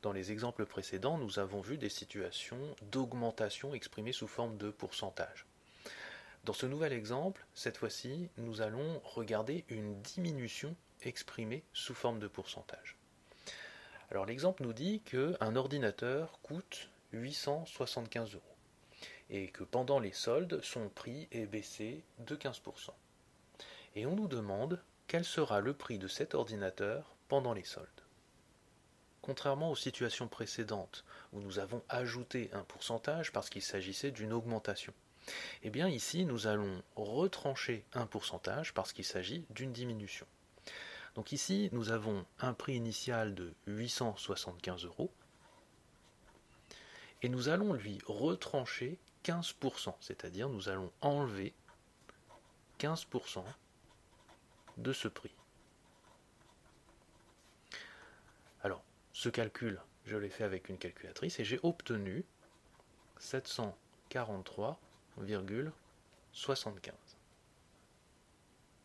Dans les exemples précédents, nous avons vu des situations d'augmentation exprimées sous forme de pourcentage. Dans ce nouvel exemple, cette fois-ci, nous allons regarder une diminution exprimée sous forme de pourcentage. Alors l'exemple nous dit qu'un ordinateur coûte 875 euros et que pendant les soldes, son prix est baissé de 15%. Et on nous demande quel sera le prix de cet ordinateur pendant les soldes. Contrairement aux situations précédentes où nous avons ajouté un pourcentage parce qu'il s'agissait d'une augmentation, eh bien ici nous allons retrancher un pourcentage parce qu'il s'agit d'une diminution. Donc ici nous avons un prix initial de 875 euros et nous allons lui retrancher 15%, c'est-à-dire nous allons enlever 15% de ce prix. Alors, ce calcul, je l'ai fait avec une calculatrice et j'ai obtenu 743,75.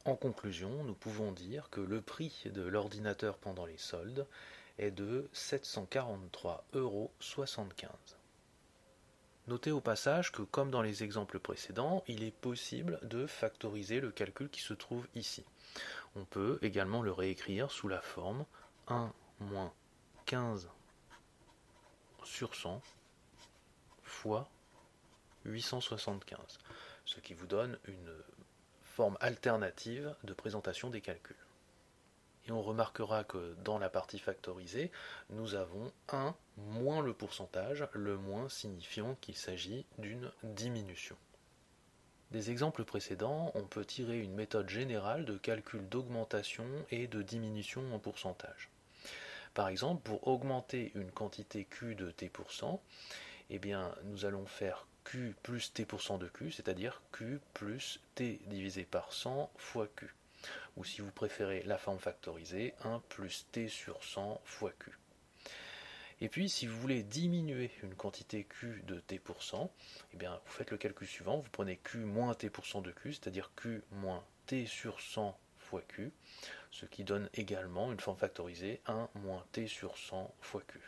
En conclusion, nous pouvons dire que le prix de l'ordinateur pendant les soldes est de 743,75 euros. Notez au passage que, comme dans les exemples précédents, il est possible de factoriser le calcul qui se trouve ici. On peut également le réécrire sous la forme 1 moins 15 sur 100 fois 875, ce qui vous donne une forme alternative de présentation des calculs. Et on remarquera que dans la partie factorisée, nous avons 1 moins le pourcentage, le moins signifiant qu'il s'agit d'une diminution. Des exemples précédents, on peut tirer une méthode générale de calcul d'augmentation et de diminution en pourcentage. Par exemple, pour augmenter une quantité Q de T%, eh bien, nous allons faire Q plus T% de Q, c'est-à-dire Q plus T divisé par 100 fois Q. Ou si vous préférez la forme factorisée, 1 plus T sur 100 fois Q. Et puis, si vous voulez diminuer une quantité Q de T%, eh bien, vous faites le calcul suivant, vous prenez Q moins T% de Q, c'est-à-dire Q moins T sur 100 fois Q, ce qui donne également une forme factorisée 1 moins T sur 100 fois Q.